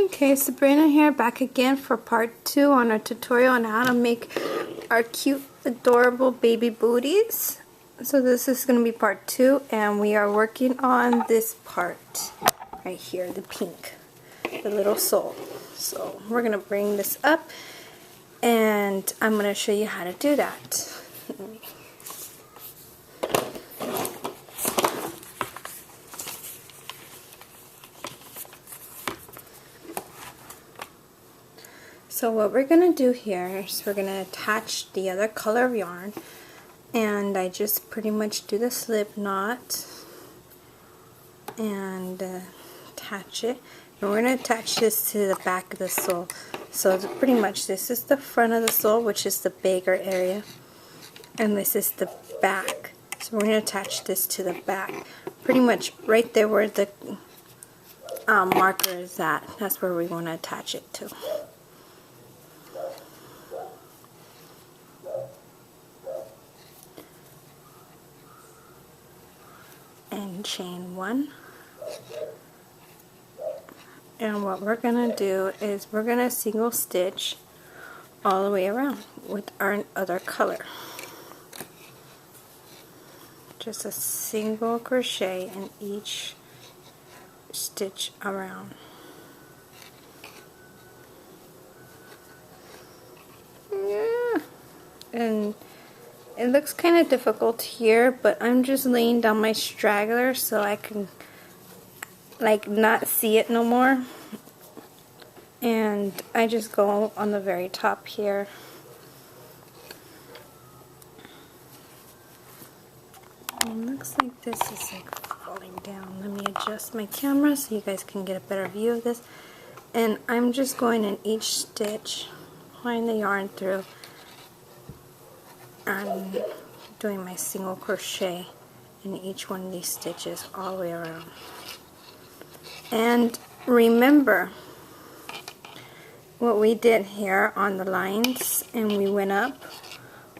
Okay, Sabrina here, back again for part 2 on our tutorial on how to make our cute, adorable baby booties. So this is going to be part 2, and we are working on this part right here, the pink, the little sole. So we're going to bring this up, and I'm going to show you how to do that. So what we're going to do here is we're going to attach the other color of yarn, and I just pretty much do the slip knot and attach it, and we're going to attach this to the back of the sole. So pretty much this is the front of the sole, which is the bigger area, and this is the back. So we're going to attach this to the back, pretty much right there where the marker is at. That's where we want to attach it to. And chain 1, and what we're gonna do is we're gonna single stitch all the way around with our other color. Just a single crochet in each stitch around. Yeah. And it looks kind of difficult here, but I'm just laying down my straggler so I can like not see it no more. And I just go on the very top here. And it looks like this is like falling down. Let me adjust my camera so you guys can get a better view of this. And I'm just going in each stitch, pulling the yarn through, and doing my single crochet in each one of these stitches all the way around. And remember what we did here on the lines, and we went up.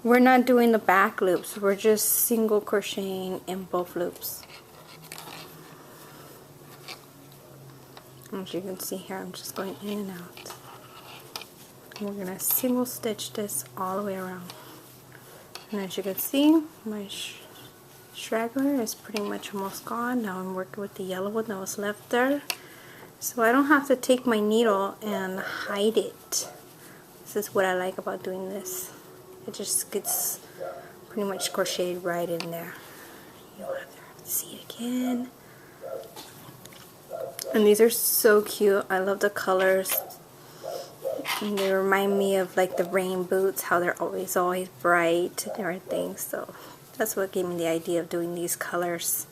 We're not doing the back loops, we're just single crocheting in both loops. As you can see here, I'm just going in and out. And we're going to single stitch this all the way around. And as you can see, my straggler is pretty much almost gone. Now I'm working with the yellow one that was left there. So I don't have to take my needle and hide it. This is what I like about doing this. It just gets pretty much crocheted right in there. You don't have to see it again. And these are so cute. I love the colors. And they remind me of like the rain boots, how they're always bright and everything. So that's what gave me the idea of doing these colors.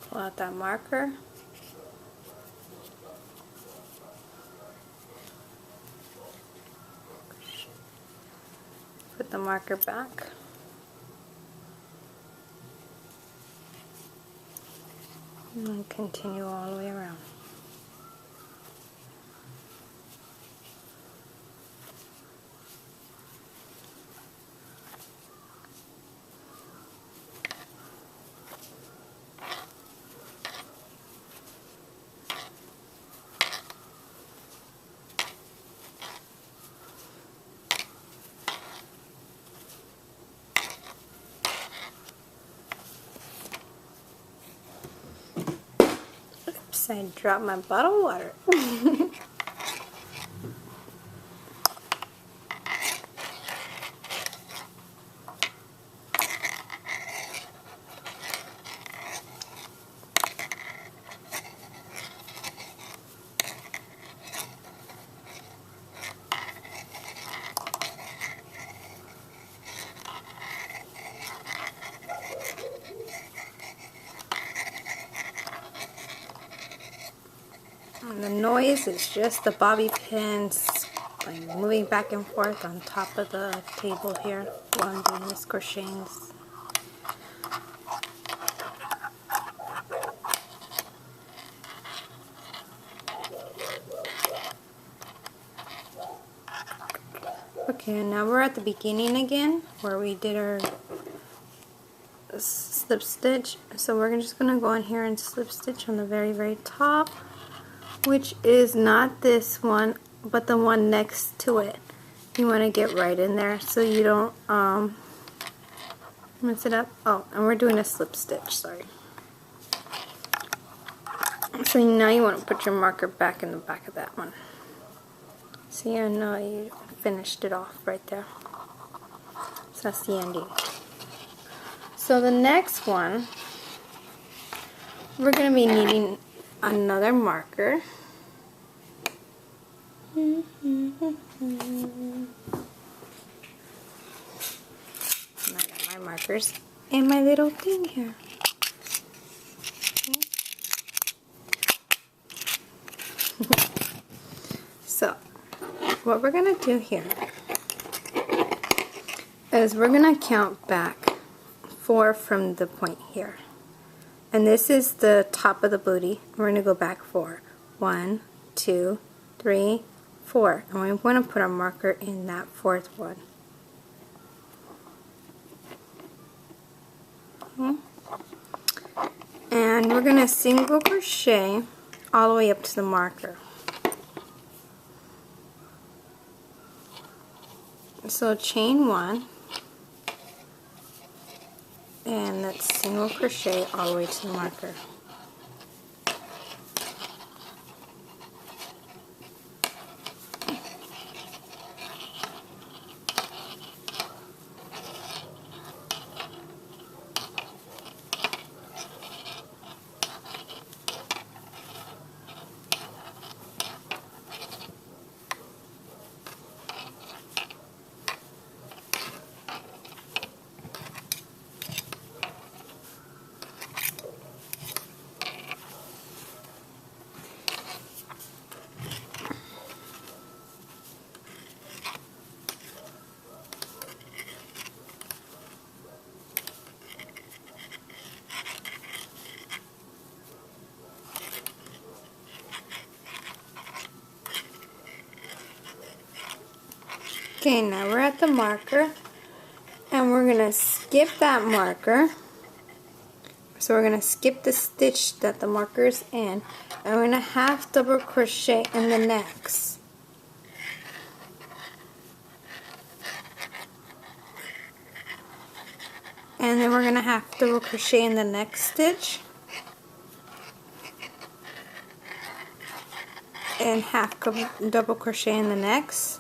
Pull out that marker. Put the marker back. And continue all the way around. I dropped my bottle of water. And the noise is just the bobby pins like moving back and forth on top of the table here while I'm doing this crocheting. Okay, now we're at the beginning again where we did our slip stitch. So we're just going to go in here and slip stitch on the very top, which is not this one but the one next to it. You want to get right in there so you don't mess it up. Oh, and we're doing a slip stitch, sorry. So now you want to put your marker back in the back of that one. See, I know you finished it off right there. So that's the ending. So the next one, we're going to be needing another marker. I got my markers and my little thing here. So what we're going to do here is we're going to count back 4 from the point here. And this is the top of the booty. We're going to go back 4. 1, 2, 3, 4. And we want to put our marker in that 4th one. Okay. And we're going to single crochet all the way up to the marker. So chain 1 and let's single crochet all the way to the marker. Okay, now we're at the marker and we're going to skip that marker. So we're going to skip the stitch that the marker is in and we're going to half double crochet in the next. And then we're going to half double crochet in the next stitch and half double crochet in the next.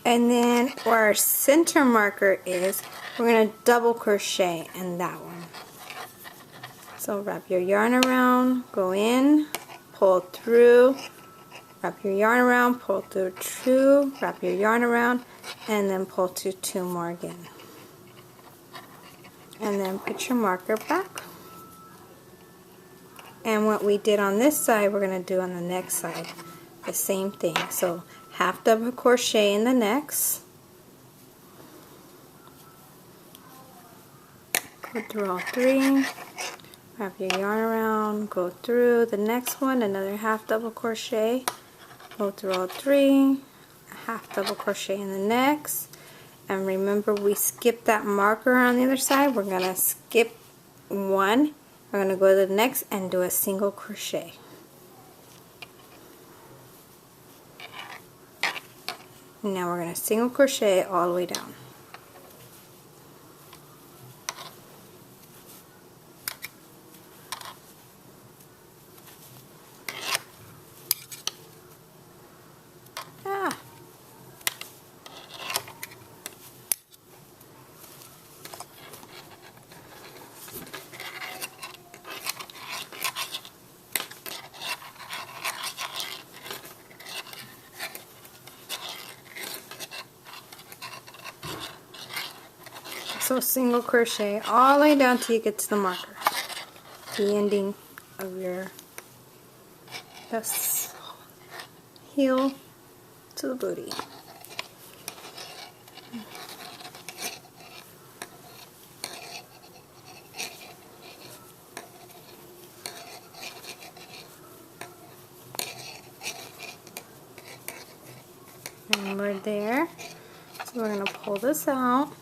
And then where our center marker is, we're going to double crochet in that one. So wrap your yarn around, go in, pull through, wrap your yarn around, pull through 2, wrap your yarn around, and then pull through 2 more again. And then put your marker back. And what we did on this side, we're going to do on the next side. The same thing. So half double crochet in the next. Go through all 3. Wrap your yarn around, go through the next one, another half double crochet, go through all 3, a half double crochet in the next, and remember we skipped that marker on the other side. We're going to skip 1, we're going to go to the next and do a single crochet. Now we're going to single crochet all the way down. So single crochet all the way down till you get to the marker, the ending of your the heel to the booty. And we're there. So we're going to pull this out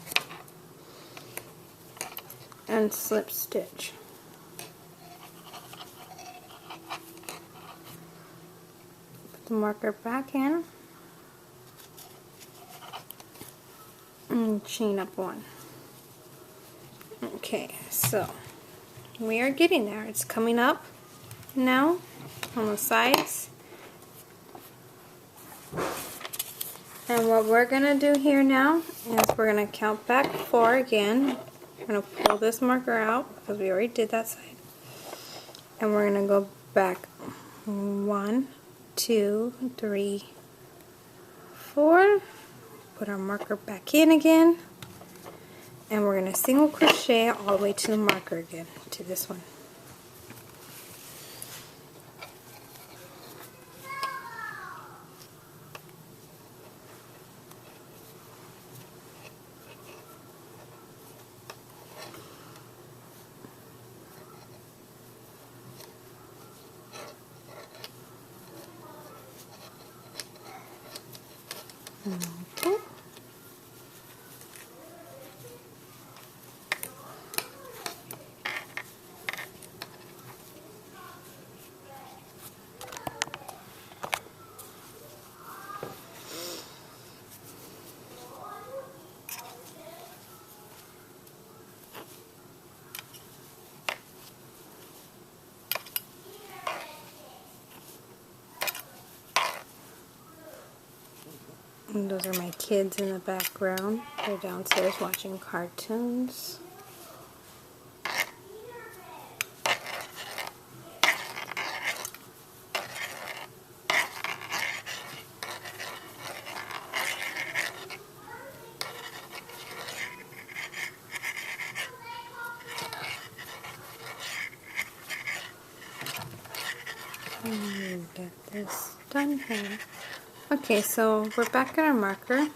and slip stitch. Put the marker back in and chain up one. Okay, so we are getting there. It's coming up now on the sides. And what we're going to do here now is we're going to count back 4 again. We're going to pull this marker out because we already did that side. And we're going to go back 1, 2, 3, 4. Put our marker back in again. And we're going to single crochet all the way to the marker again, to this one. Okay. And those are my kids in the background. They're downstairs watching cartoons. Get this done here. Okay, so we're back at our marker,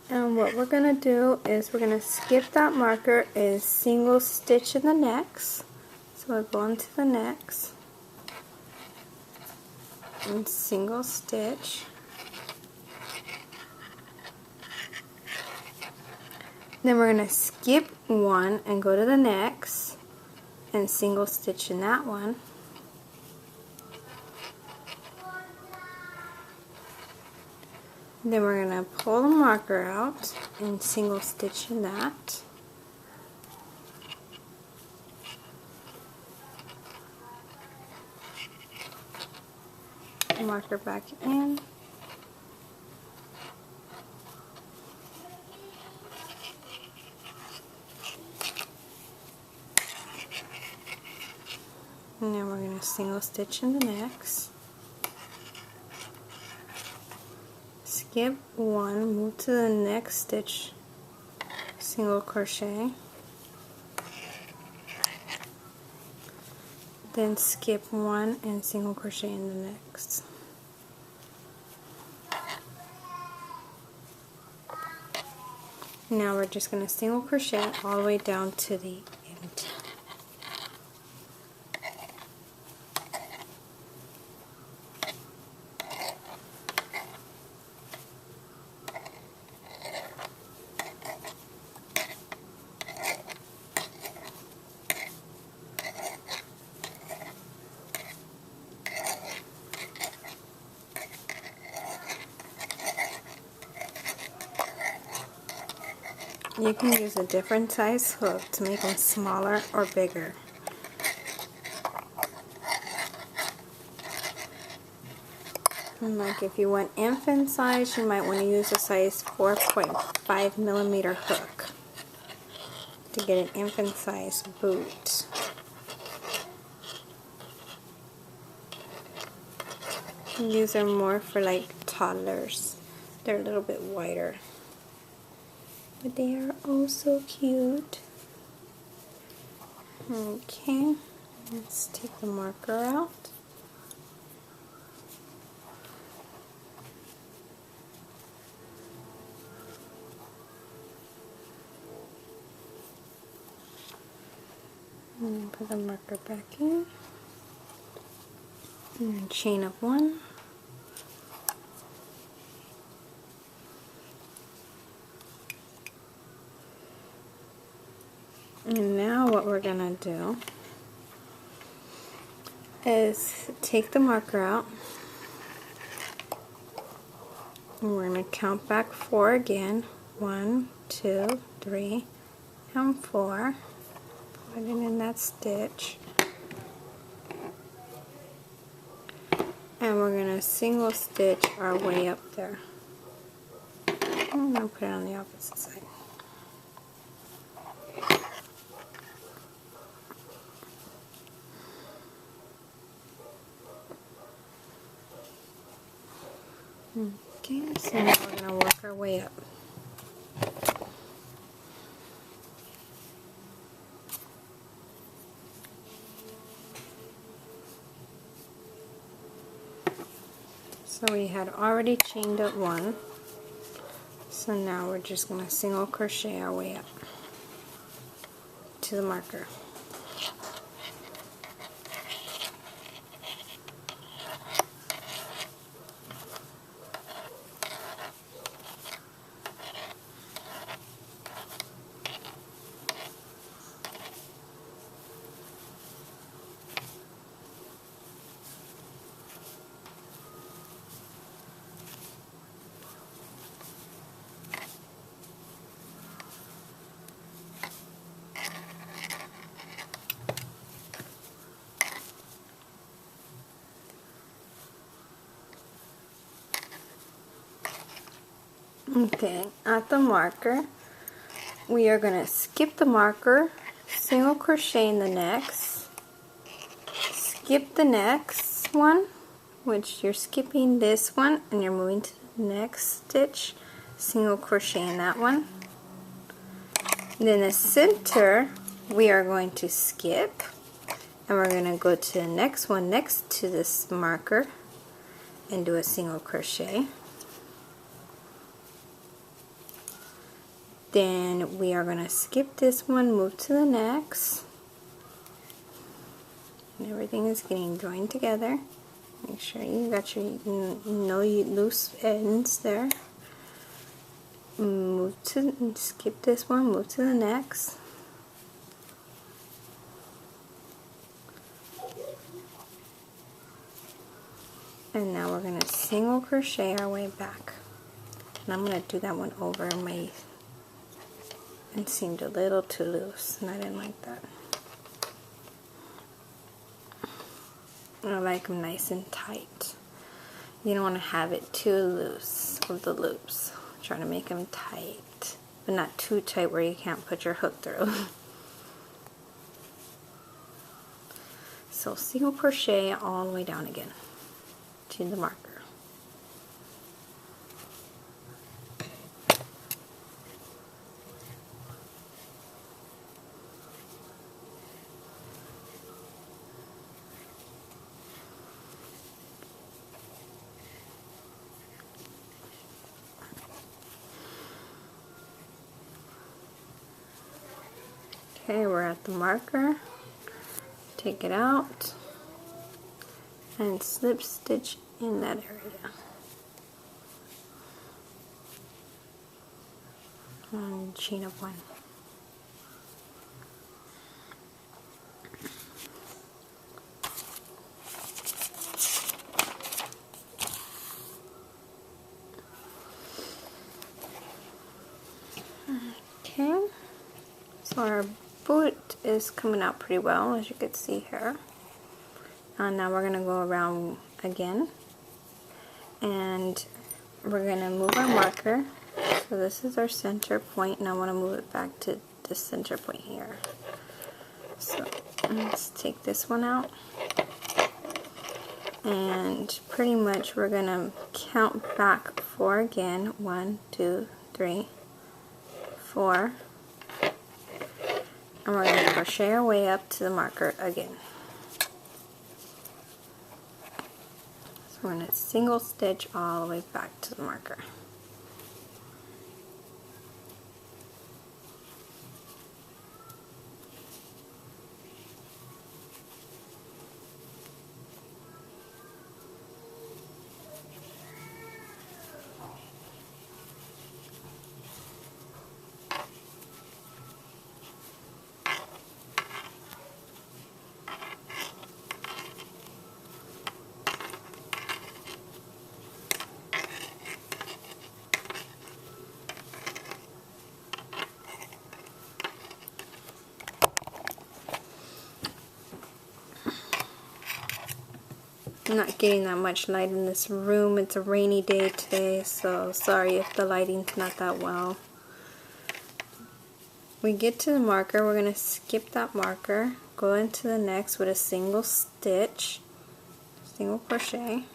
and what we're going to do is we're going to skip that marker and single stitch in the next. So we'll go into the next and single stitch. Then we're going to skip one and go to the next and single stitch in that one. Then we're going to pull the marker out and single stitch in that. Marker back in. And then we're going to single stitch in the next. Skip one, move to the next stitch, single crochet, then skip one and single crochet in the next. Now we're just going to single crochet all the way down to the end. You can use a different size hook to make them smaller or bigger. And like if you want infant size, you might want to use a size 4.5 millimeter hook to get an infant size boot. These are more for like toddlers. They're a little bit wider. But they are oh so cute. Okay, let's take the marker out. And then put the marker back in. And then chain up 1. And now what we're going to do is take the marker out. And we're going to count back 4 again. 1, 2, 3, and 4. Put it in that stitch. And we're going to single stitch our way up there. I'm going to put it on the opposite side. Okay, so now we're going to work our way up. So we had already chained up 1, so now we're just going to single crochet our way up to the marker. Okay, at the marker, we are going to skip the marker, single crochet in the next, skip the next one, which you're skipping this one and you're moving to the next stitch, single crochet in that one. And then the center, we are going to skip, and we're going to go to the next one next to this marker and do a single crochet. Then we are going to skip this one, move to the next, and everything is getting joined together. Make sure you got your loose ends there. Skip this one, move to the next. And now we're going to single crochet our way back. And I'm going to do that one over my, it seemed a little too loose and I didn't like that. I like them nice and tight. You don't want to have it too loose with the loops. Try to make them tight, but not too tight where you can't put your hook through. So single crochet all the way down again to the marker. Okay, we're at the marker. Take it out and slip stitch in that area. And chain up 1. Okay, so our boot is coming out pretty well, as you can see here. And now we're going to go around again, and we're going to move our marker. So this is our center point, and I want to move it back to the center point here. So let's take this one out, and pretty much we're going to count back 4 again. 1, 2, 3, 4. And we're going to crochet our way up to the marker again. So we're going to single stitch all the way back to the marker. I'm not getting that much light in this room. It's a rainy day today, so sorry if the lighting's not that well. We get to the marker, we're going to skip that marker, go into the next with a single stitch, single crochet,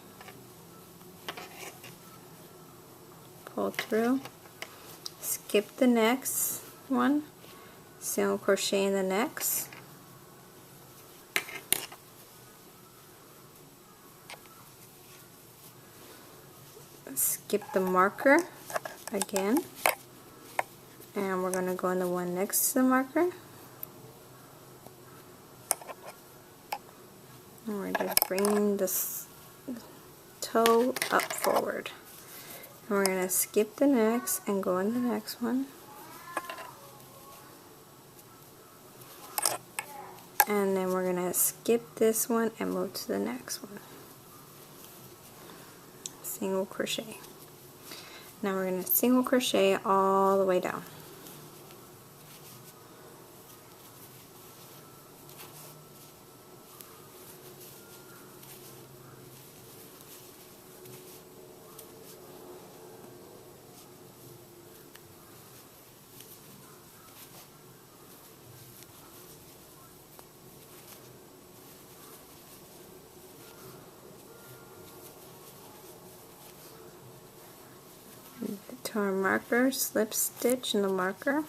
pull through, skip the next one, single crochet in the next, skip the marker again, and we're going to go in the one next to the marker, and we're just bringing this toe up forward, and we're going to skip the next and go in the next one, and then we're going to skip this one and move to the next one, single crochet. Now we're going to single crochet all the way down. To our marker, slip stitch in the marker,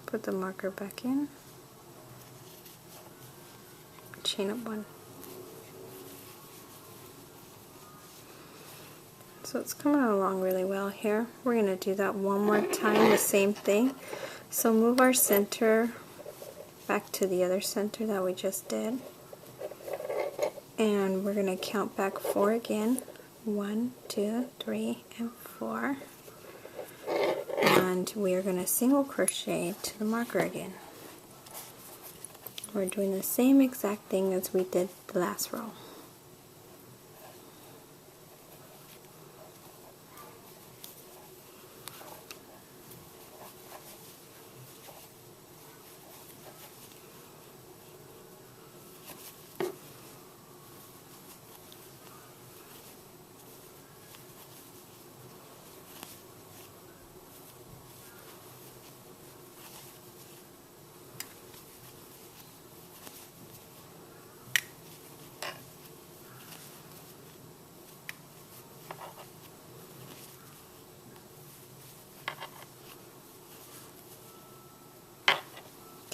put the marker back in, chain up one. So it's coming along really well here. We're going to do that one more time, the same thing. So move our center back to the other center that we just did. And we're going to count back 4 again. 1, 2, 3, and 4. And we are going to single crochet to the marker again. We're doing the same exact thing as we did the last row.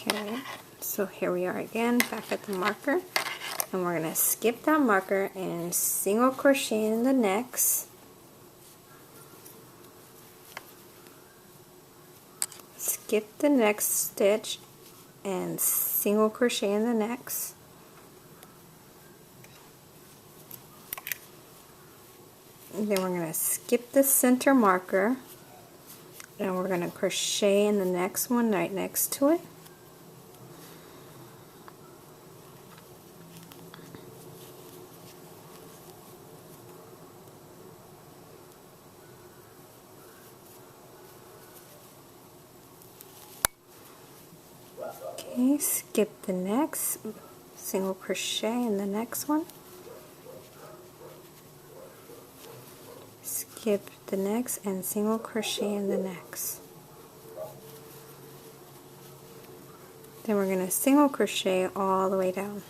Okay, so here we are again, back at the marker, and we're going to skip that marker and single crochet in the next, skip the next stitch and single crochet in the next, and then we're going to skip the center marker and we're going to crochet in the next one right next to it. Okay, skip the next, single crochet in the next one, skip the next and single crochet in the next. Then we're going to single crochet all the way down.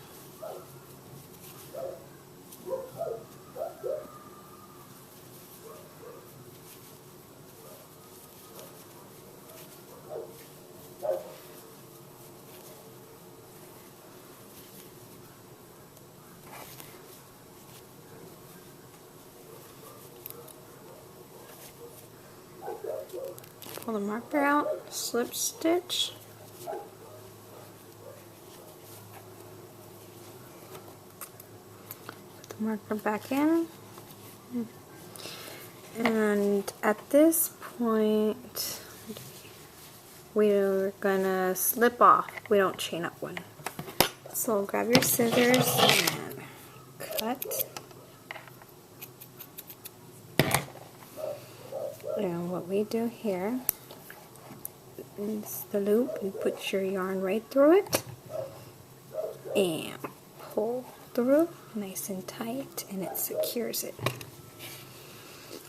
Pull the marker out, slip stitch, put the marker back in, and at this point we're gonna slip off. We don't chain up one. So grab your scissors and cut. And what we do here is the loop. You put your yarn right through it and pull through nice and tight, and it secures it.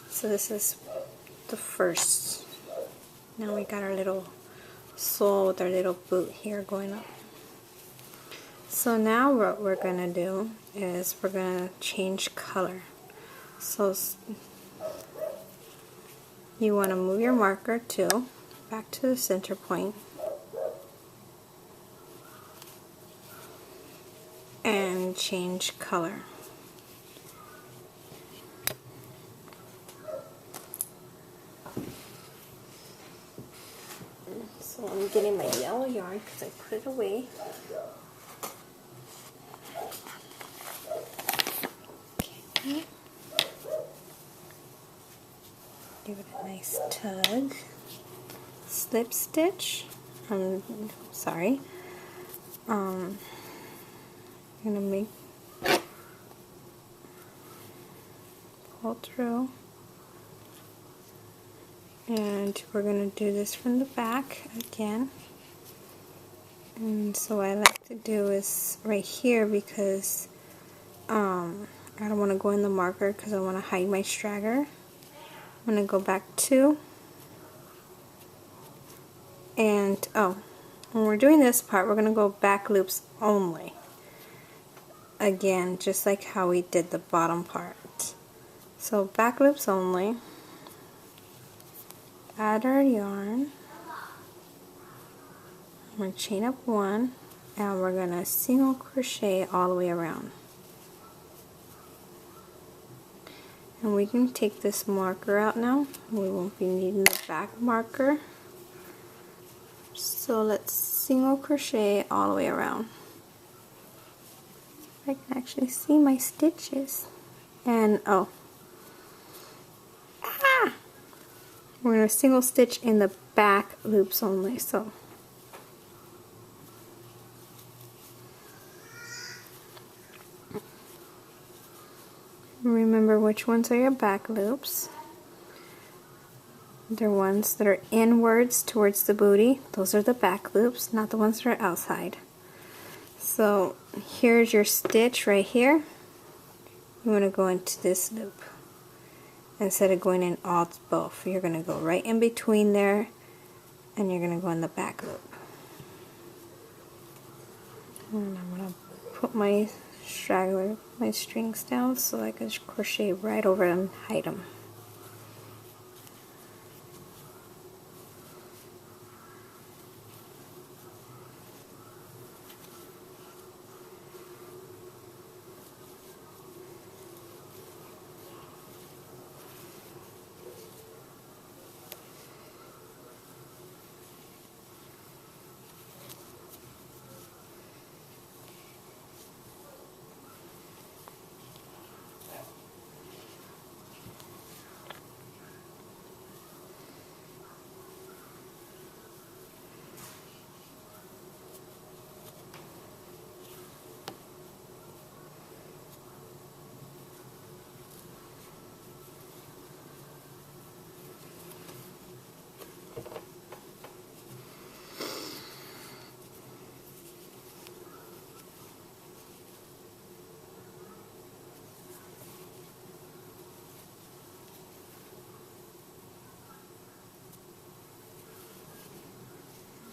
So this is the first. Now we got our little sole with our little boot here going up. So now what we're gonna do is we're gonna change color. So you want to move your marker too back to the center point and change color. So I'm getting my yellow yarn because I put it away. Okay. Give it a nice tug. Slip stitch. Sorry. I'm gonna make pull through, and we're gonna do this from the back again. And so what I like to do is right here, because I don't want to go in the marker because I want to hide my straggler. I'm going to go back 2, and when we're doing this part, we're going to go back loops only. Again, just like how we did the bottom part. So back loops only. Add our yarn. I'm going to chain up 1, and we're going to single crochet all the way around. And we can take this marker out now. We won't be needing the back marker. So let's single crochet all the way around. I can actually see my stitches. And we're going to single stitch in the back loops only. So remember which ones are your back loops. They're ones that are inwards towards the booty. Those are the back loops, not the ones that are outside. So here's your stitch right here. You want to go into this loop. Instead of going in all both, you're going to go right in between there, and you're going to go in the back loop. And I'm going to put my straggler, my strings down so I can crochet right over them and hide them.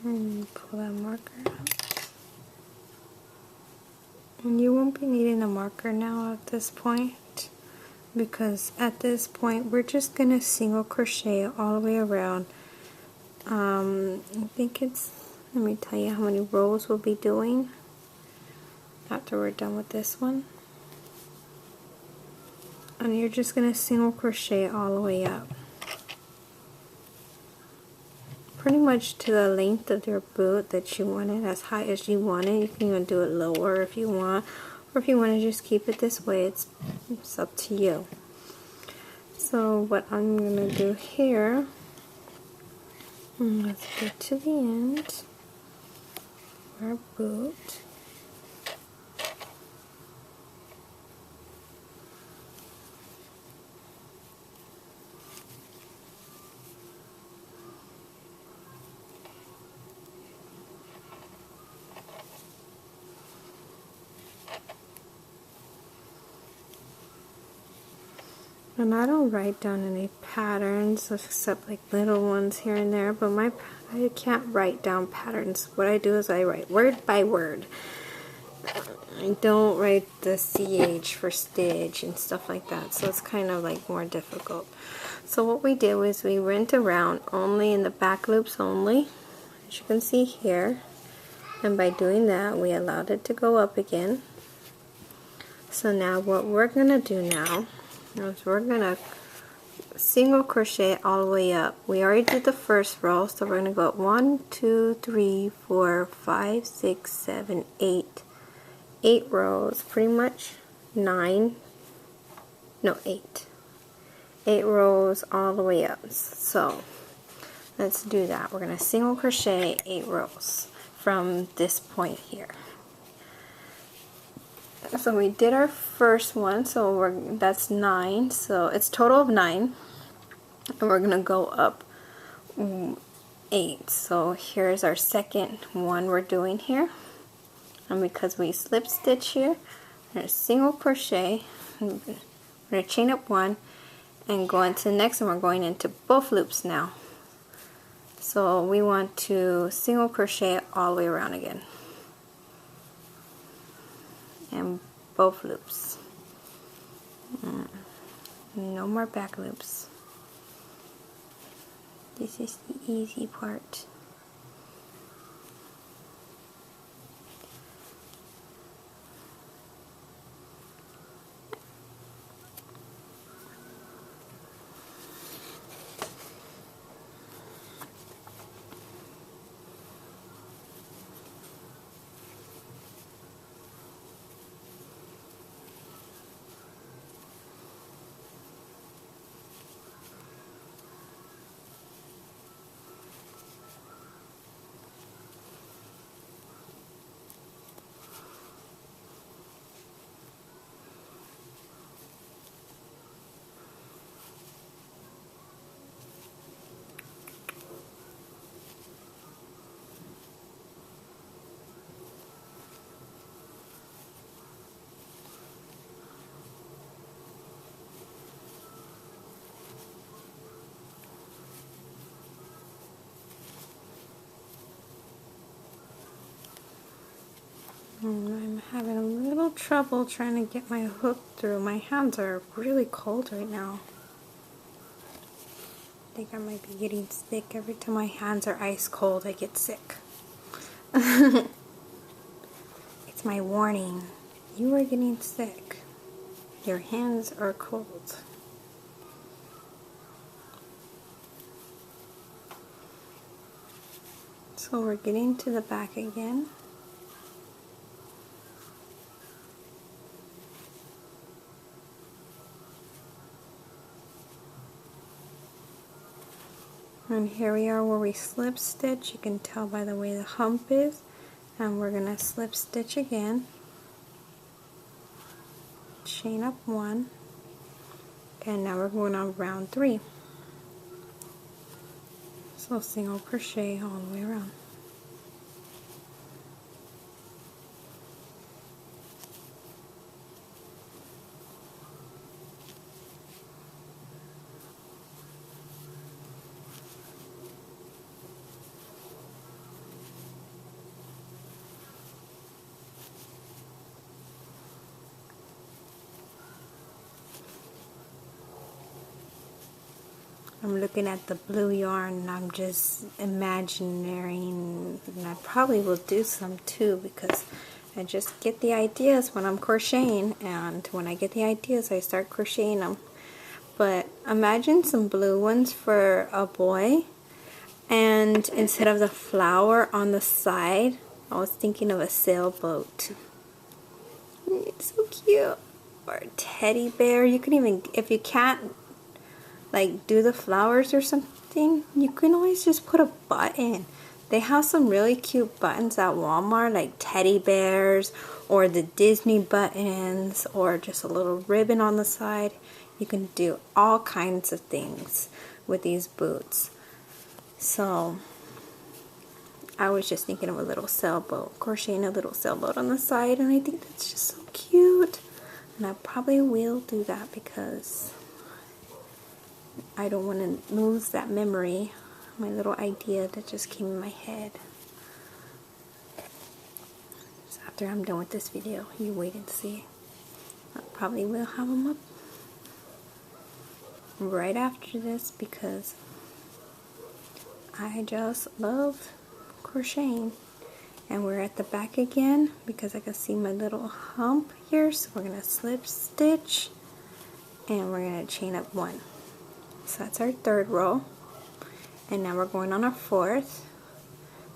And pull that marker out. And you won't be needing a marker now at this point, because at this point we're just going to single crochet all the way around. I think it's, let me tell you how many rows we'll be doing after we're done with this one. And you're just going to single crochet all the way up. Pretty much to the length of your boot that you want it, as high as you want it. You can even do it lower if you want, or if you want to just keep it this way, it's up to you. So what I'm going to do here, let's get to the end of our boot. And I don't write down any patterns except like little ones here and there, but I can't write down patterns. What I do is I write word by word. I don't write the CH for stitch and stuff like that, so it's kind of like more difficult. So what we did was we went around only in the back loops only, as you can see here, and by doing that we allowed it to go up again. So now what we're gonna do now is we're gonna single crochet all the way up. We already did the first row, so we're gonna go up 1, 2, 3, 4, 5, 6, 7, 8. 8 rows, pretty much 8. 8 rows all the way up. So let's do that. We're going to single crochet 8 rows from this point here. So we did our first one, so that's 9, so it's total of 9, and we're going to go up 8. So here's our second one we're doing here. And because we slip stitch here, we're going to single crochet, we're going to chain up 1 and go into the next, and we're going into both loops now. So we want to single crochet all the way around again, and both loops. No more back loops. This is the easy part. I'm having a little trouble trying to get my hook through. My hands are really cold right now. I think I might be getting sick. Every time my hands are ice cold, I get sick. It's my warning. You are getting sick. Your hands are cold. So we're getting to the back again. And here we are where we slip stitch. You can tell by the way the hump is. And we're going to slip stitch again. Chain up 1. And now we're going on round 3. So single crochet all the way around. I'm looking at the blue yarn and I'm just imagining, and I probably will do some too because I just get the ideas when I'm crocheting, and when I get the ideas I start crocheting them. But imagine some blue ones for a boy, and instead of the flower on the side, I was thinking of a sailboat. It's so cute. Or a teddy bear. You can even, if you can't like do the flowers or something, you can always just put a button. They have some really cute buttons at Walmart, like teddy bears or the Disney buttons, or just a little ribbon on the side. You can do all kinds of things with these boots. So I was just thinking of a little sailboat, crocheting a little sailboat on the side, and I think that's just so cute. And I probably will do that because I don't want to lose that memory, my little idea that just came in my head. So after I'm done with this video, you wait and see. I probably will have them up right after this because I just love crocheting. And we're at the back again because I can see my little hump here, so we're going to slip stitch and we're going to chain up 1. So that's our 3rd row, and now we're going on our 4th.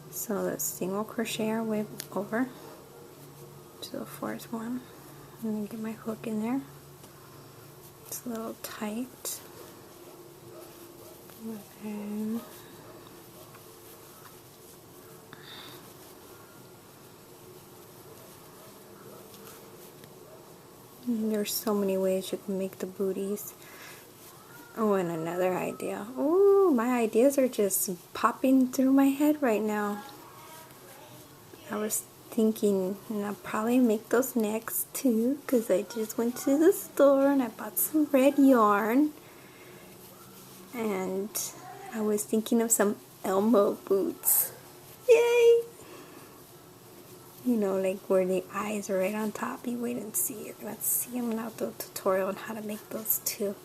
So let's single crochet our way over to the 4th one. I'm going to get my hook in there. It's a little tight. And there's so many ways you can make the booties. Oh, and another idea. Oh, my ideas are just popping through my head right now. I was thinking, and I'll probably make those next too, because I just went to the store and I bought some red yarn. And I was thinking of some Elmo boots. Yay! You know, like where the eyes are right on top. You wait and see. You're going to see them in a little tutorial on how to make those too.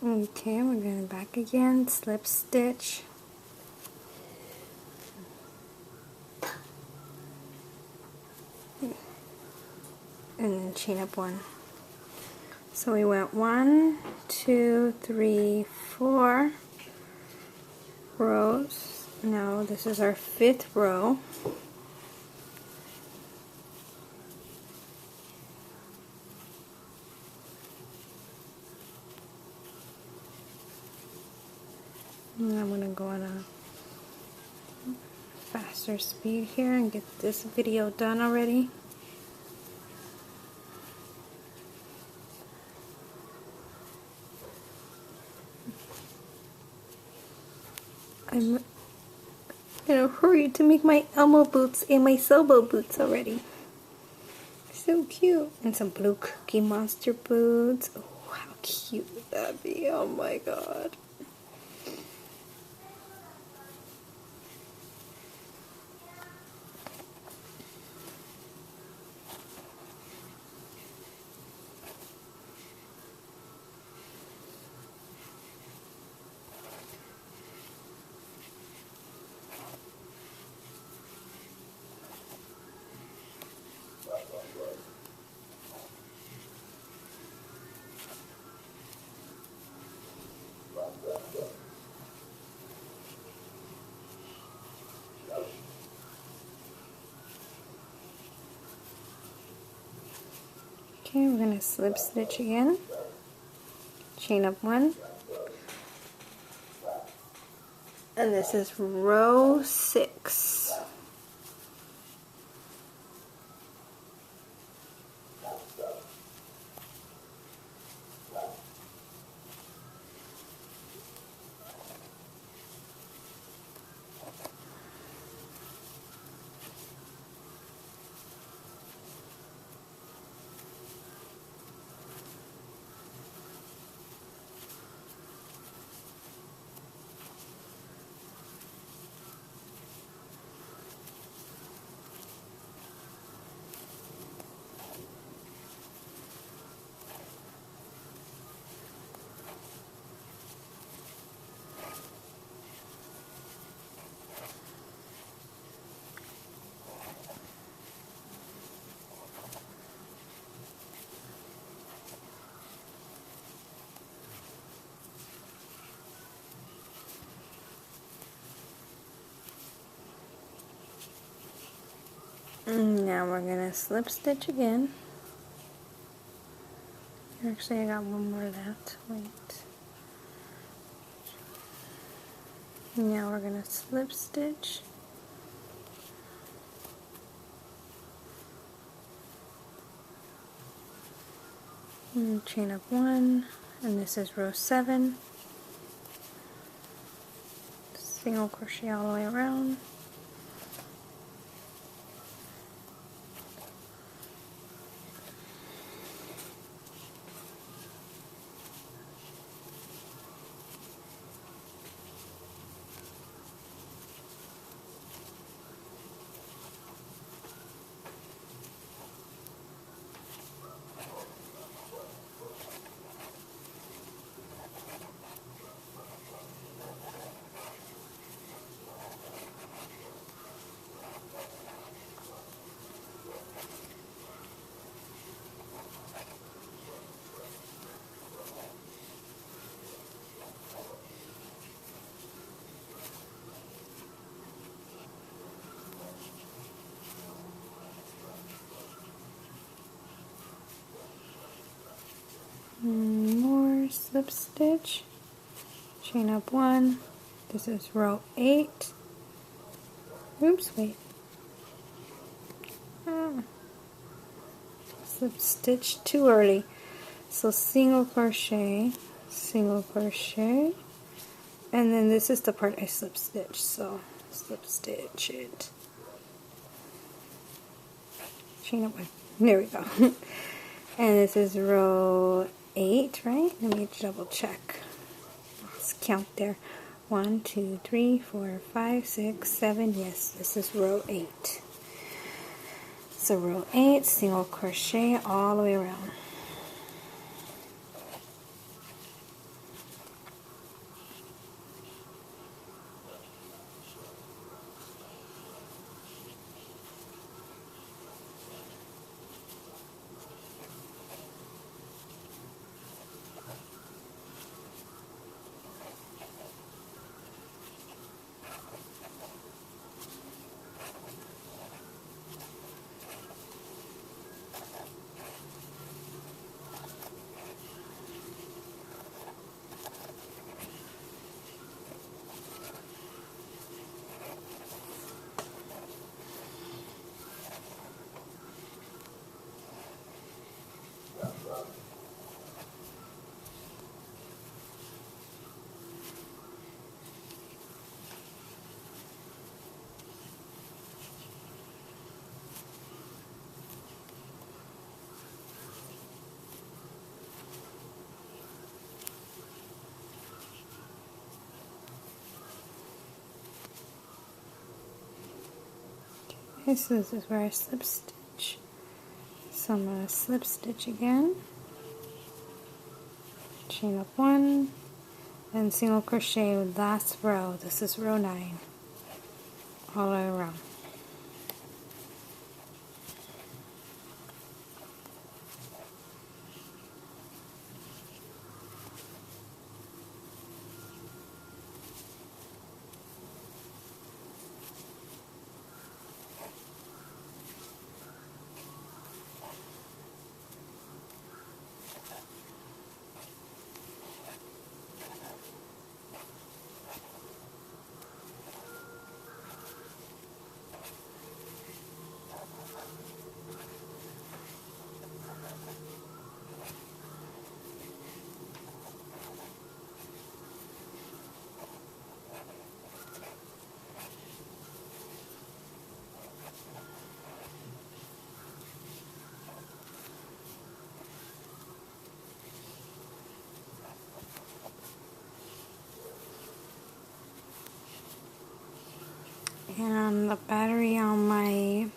Okay, we're going back again, slip stitch. And then chain up 1. So we went 1, 2, 3, 4 rows. Now this is our 5th row. And I'm going to go on a faster speed here and get this video done already. I'm in a hurry to make my Elmo boots and my Sobo boots already. So cute. And some blue Cookie Monster boots. Oh, how cute would that be? Oh my god. Okay, we're going to slip stitch again, chain up 1, and this is row 6. Now we're gonna slip stitch again. Actually, I got one more left. Wait. Now we're gonna slip stitch. And chain up 1, and this is row 7. Single crochet all the way around. More slip stitch, chain up 1, this is row 8, oops, wait, slip stitch too early, so single crochet, and then this is the part I slip stitch, so slip stitch it, chain up 1, there we go, and this is row 8, right? Let me double check. Let's count there. 1, 2, 3, 4, 5, 6, 7. Yes, this is row 8. So row 8, single crochet all the way around. Okay, so this is where I slip stitch. So I'm going to slip stitch again, chain up 1, and single crochet with last row. This is row 9, all the way around. And the battery on my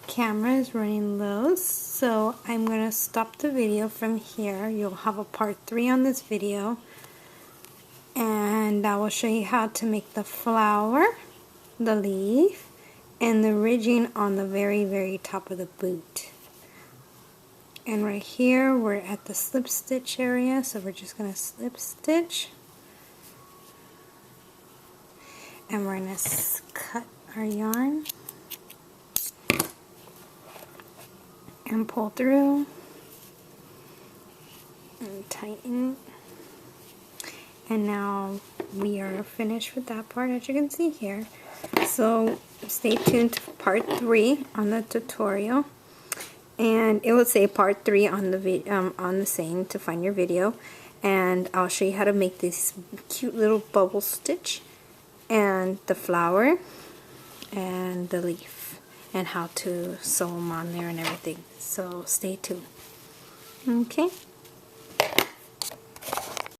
camera is running low, so I'm going to stop the video from here. You'll have a part 3 on this video, and I will show you how to make the flower, the leaf, and the ridging on the very top of the boot. And right here we're at the slip stitch area, so we're just going to slip stitch. And we're going to cut our yarn. and pull through and tighten. And now we are finished with that part, as you can see here. So stay tuned to part 3 on the tutorial, and it will say part 3 on the saying to find your video, and I'll show you how to make this cute little bubble stitch and the flower and the leaf and how to sew them on there and everything. So stay tuned. Okay.